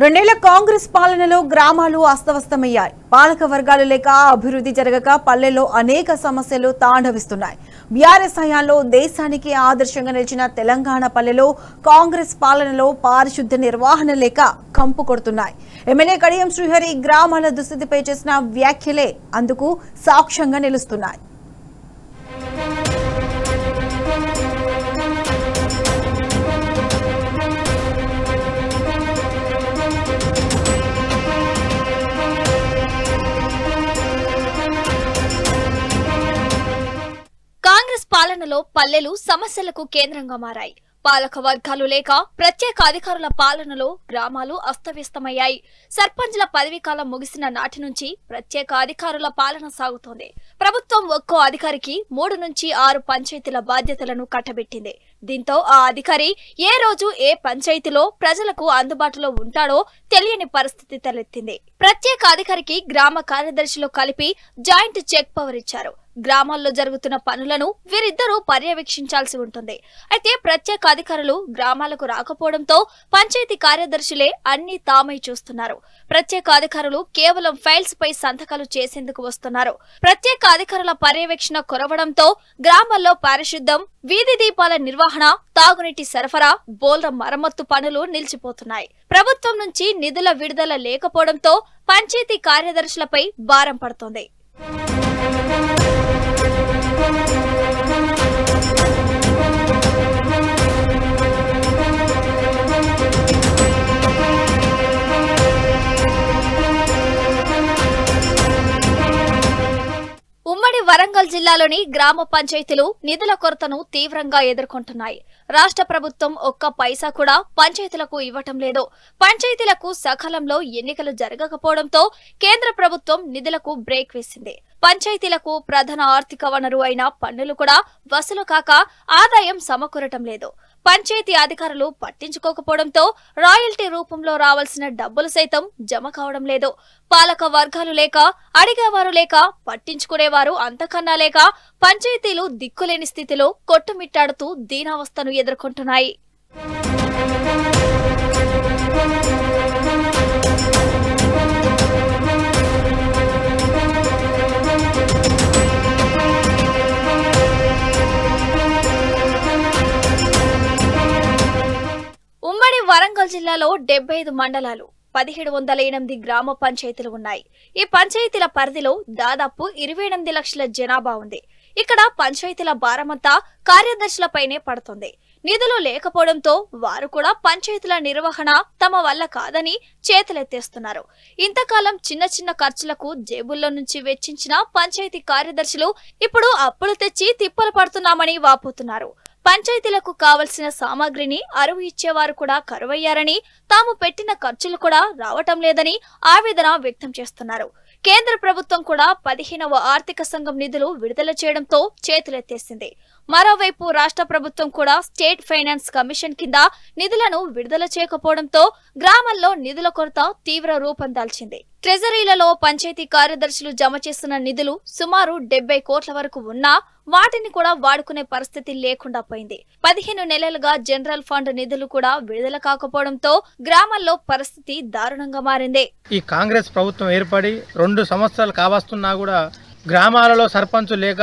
రెండేళ్ల కాంగ్రెస్ పాలనలో గ్రామాలు అస్తవ్యస్తమయ్యాయి. పాలక వర్గాలు లేక అభివృద్ధి జరగక పల్లెల్లో అనేక సమస్యలు తాండవిస్తున్నాయి. బీఆర్ఎస్ హయాంలో దేశానికి ఆదర్శంగా నిలిచిన తెలంగాణ పల్లెలో కాంగ్రెస్ పాలనలో పారిశుద్ధ్య నిర్వహణ లేక కంపు కొడుతున్నాయి. ఎమ్మెల్యే కడియం శ్రీహరి గ్రామాల దుస్థితిపై చేసిన వ్యాఖ్యలే అందుకు సాక్ష్యంగా నిలుస్తున్నాయి. కాంగ్రెస్ పాలనలో పల్లెలు సమస్యలకు కేంద్రంగా మారాయి. పాలక వర్గాలు లేక ప్రత్యేక అధికారుల పాలనలో గ్రామాలు అస్తవ్యస్తమయ్యాయి. సర్పంచ్ల పదవీకాలం ముగిసిన నాటి నుంచి ప్రత్యేక అధికారుల పాలన సాగుతోంది. ప్రభుత్వం ఒక్కో అధికారికి 3 నుంచి 6 పంచాయతీల బాధ్యతలను కట్టబెట్టింది. దీంతో ఆ అధికారి ఏ రోజు ఏ పంచాయతీలో ప్రజలకు అందుబాటులో ఉంటాడో తెలియని పరిస్థితి తలెత్తింది. ప్రత్యేక అధికారికి గ్రామ కార్యదర్శిలో కలిపి జాయింట్ చెక్ పవర్ ఇచ్చారు. గ్రామాల్లో జరుగుతున్న పనులను వీరిద్దరూ పర్యవేక్షించాల్సి ఉంటుంది. అయితే ప్రత్యేక అధికారులు గ్రామాలకు రాకపోవడంతో పంచాయతీ కార్యదర్శులే అన్ని తామై చూస్తున్నారు. ప్రత్యేక అధికారులు కేవలం ఫైల్స్ పై సంతకాలు చేసేందుకు వస్తున్నారు. ప్రత్యేక అధికారుల పర్యవేక్షణ కొరవడంతో గ్రామాల్లో పారిశుద్ధ్యం, వీధి దీపాల నిర్వహణ, తాగునీటి సరఫరా, బోల్ర మరమ్మత్తు పనులు నిలిచిపోతున్నాయి. ప్రభుత్వం నుంచి నిధుల విడుదల లేకపోవడంతో పంచాయతీ కార్యదర్శులపై భారం పడుతోంది. ఉమ్మడి వరంగల్ జిల్లాలోని గ్రామ పంచాయతీలు నిధుల కొరతను తీవ్రంగా ఎదుర్కొంటున్నాయి. రాష్ట్ర ప్రభుత్వం ఒక్క పైసా కూడా పంచాయతీలకు ఇవ్వటం లేదు. పంచాయతీలకు సకాలంలో ఎన్నికలు జరగకపోవడంతో కేంద్ర ప్రభుత్వం నిధులకు బ్రేక్ వేసింది. పంచాయతీలకు ప్రధాన ఆర్థిక వనరు అయిన పన్నులు కూడా వసూలు కాక ఆదాయం సమకూరటం లేదు. పంచాయతీ అధికారులు పట్టించుకోకపోవడంతో రాయల్టీ రూపంలో రావాల్సిన డబ్బులు సైతం జమ కావడం లేదు. పాలక వర్గాలు లేక, అడిగేవారు లేక, పట్టించుకునేవారు అంతకన్నా లేక పంచాయతీలు దిక్కులేని స్థితిలో కొట్టుమిట్టాడుతూ దీనావస్థను ఎదుర్కొంటున్నాయి. ఉమ్మడి వరంగల్ జిల్లాలో 75 మండలాలు, 1708 గ్రామ పంచాయతీలు ఉన్నాయి. ఈ పంచాయతీల పరిధిలో దాదాపు 28 లక్షల జనాభా ఉంది. ఇక్కడ పంచాయతీల భారమంతా కార్యదర్శులపైనే పడుతుంది. నిధులు లేకపోవడంతో వారు కూడా పంచాయతీల నిర్వహణ తమ వల్ల కాదని చేతులెత్తేస్తున్నారు. ఇంతకాలం చిన్న చిన్న ఖర్చులకు జేబుల్లో నుంచి వెచ్చించిన పంచాయతీ కార్యదర్శులు ఇప్పుడు అప్పులు తెచ్చి తిప్పలు పడుతున్నామని వాపోతున్నారు. పంచాయతీలకు కావలసిన సామాగ్రిని అరువు ఇచ్చేవారు కూడా కరువయ్యారని, తాము పెట్టిన ఖర్చులు కూడా రావటం లేదని ఆవేదన వ్యక్తం చేస్తున్నారు. కేంద్ర ప్రభుత్వం కూడా 15వ ఆర్థిక సంఘం నిధులు విడుదల చేయడంతో చేతులెత్తేసింది. మరోవైపు రాష్ట్ర ప్రభుత్వం కూడా స్టేట్ ఫైనాన్స్ కమిషన్ కింద నిధులను విడుదల చేయకపోవడంతో గ్రామాల్లో నిధుల కొరత తీవ్ర రూపం దాల్చింది. ట్రెజరీలలో పంచాయతీ కార్యదర్శులు జమ చేస్తున్న నిధులు సుమారు 70 కోట్ల వరకు ఉన్నా వాటిని కూడా వాడుకునే పరిస్థితి లేకుండా పోయింది. 15 నెలలుగా జనరల్ ఫండ్ నిధులు కూడా విడుదల కాకపోవడంతో గ్రామాల్లో పరిస్థితి దారుణంగా మారింది. ఈ కాంగ్రెస్ ప్రభుత్వం ఏర్పడి 2 సంవత్సరాలు కావస్తున్నా కూడా గ్రామాలలో సర్పంచ్ లేక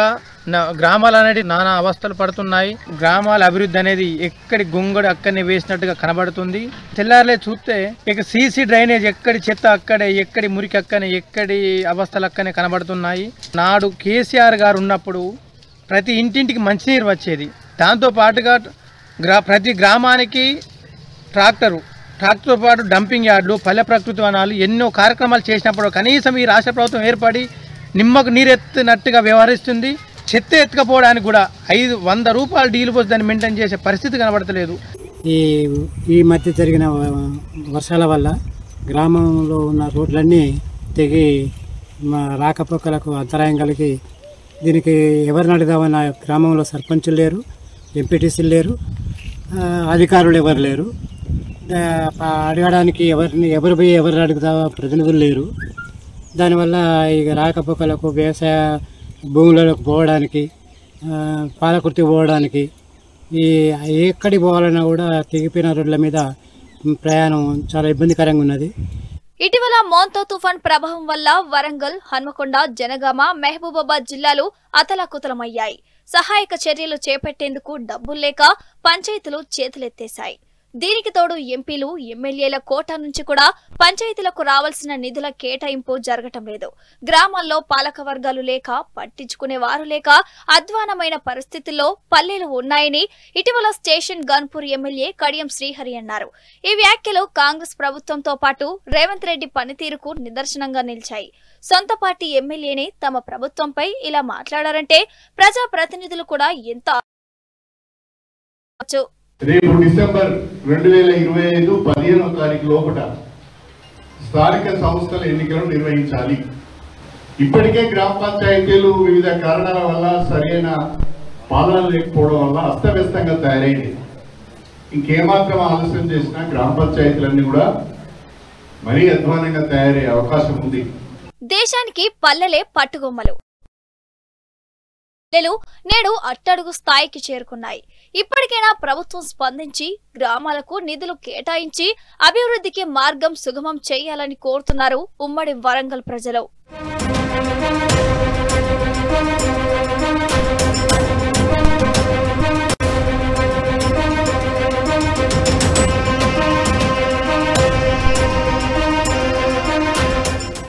గ్రామాలు అనేది నానా అవస్థలు పడుతున్నాయి. గ్రామాల అభివృద్ధి అనేది ఎక్కడి గొంగడు అక్కడనే వేసినట్టుగా కనబడుతుంది. తెల్లారులే చూస్తే ఇక సీసీ డ్రైనేజ్ ఎక్కడి చెత్త అక్కడే, ఎక్కడి మురికి అక్కనే, ఎక్కడి అవస్థలు అక్కనే కనబడుతున్నాయి. నాడు కేసీఆర్ గారు ఉన్నప్పుడు ప్రతి ఇంటింటికి మంచినీరు వచ్చేది. దాంతో పాటుగా ప్రతి గ్రామానికి ట్రాక్టర్తో పాటు డంపింగ్ యార్డులు, పల్లె ప్రకృతి వనాలు ఎన్నో కార్యక్రమాలు చేసినప్పుడు కనీసం ఈ రాష్ట్ర ప్రభుత్వం ఏర్పడి నిమ్మకు నీరెత్తినట్టుగా వ్యవహరిస్తుంది. చెత్త ఎత్తుకపోవడానికి కూడా 500 రూపాయలు డీలు పోసి దాన్ని మెయింటైన్ చేసే పరిస్థితి కనబడతలేదు. ఈ మధ్య జరిగిన వర్షాల వల్ల గ్రామంలో ఉన్న రోడ్లన్నీ తెగి రాకపోకలకు అంతరాయం కలిగి దీనికి ఎవరిని అడుగుదామన్న గ్రామంలో సర్పంచులు లేరు, ఎంపీటీసీలు లేరు, అధికారులు ఎవరు లేరు. అడగడానికి ఎవరు పోయి ఎవరిని అడుగుదామా ప్రతినిధులు లేరు. దానివల్ల ఇక రాకపోకలకు, వ్యవసాయ భూములకు పోవడానికి, పాలకుర్తి పోవడానికి, ఈ ఎక్కడికి పోవాలన్నా కూడా తెగిపోయిన రోడ్ల మీద ప్రయాణం చాలా ఇబ్బందికరంగా ఉన్నది. ఇటీవల మోంతో తుఫాన్ ప్రభావం వల్ల వరంగల్, హన్మకొండ, జనగామ, మహబూబాబాద్ జిల్లాలు అతలాకుతలమయ్యాయి. సహాయక చర్యలు చేపట్టేందుకు డబ్బులు లేక పంచాయతీలు చేతులెత్తేశాయి. దీనికి తోడు ఎంపీలు, ఎమ్మెల్యేల కోటా నుంచి కూడా పంచాయతీలకు రావాల్సిన నిధుల కేటాయింపు జరగటం లేదు. గ్రామాల్లో పాలక వర్గాలు లేక, పట్టించుకునేవారు లేక అధ్వానమైన పరిస్థితుల్లో పల్లెలు ఉన్నాయని ఇటీవల స్టేషన్ గన్పూర్ ఎమ్మెల్యే కడియం శ్రీహరి అన్నారు. ఈ వ్యాఖ్యలు కాంగ్రెస్ ప్రభుత్వంతో పాటు రేవంత్ రెడ్డి పనితీరుకు నిదర్శనంగా నిలిచాయి. సొంత పార్టీ ఎమ్మెల్యేనే తమ ప్రభుత్వంపై ఇలా మాట్లాడారంటే ప్రజా ప్రతినిధులు కూడా ఎంత రేపు డిసెంబర్ 2025 15వ తారీఖు లోపల స్థానిక సంస్థల ఎన్నికలను నిర్వహించాలి. ఇప్పటికే గ్రామ పంచాయతీలు వివిధ కారణాల వల్ల సరైన పాలన లేకపోవడం వల్ల అస్తవ్యస్తంగా తయారైంది. ఇంకేమాత్రం ఆలస్యం చేసినా గ్రామ పంచాయతీలన్నీ కూడా మరీ అధ్వానంగా తయారయ్యే అవకాశం ఉంది. దేశానికి పల్లెలే పట్టుగొమ్మలు. నేడు అట్టడుగు స్థాయికి చేరుకున్నాయి. ఇప్పటికైనా ప్రభుత్వం స్పందించి గ్రామాలకు నిధులు కేటాయించి అభివృద్ధికి మార్గం సుగమం చేయాలని కోరుతున్నారు ఉమ్మడి వరంగల్ ప్రజలు.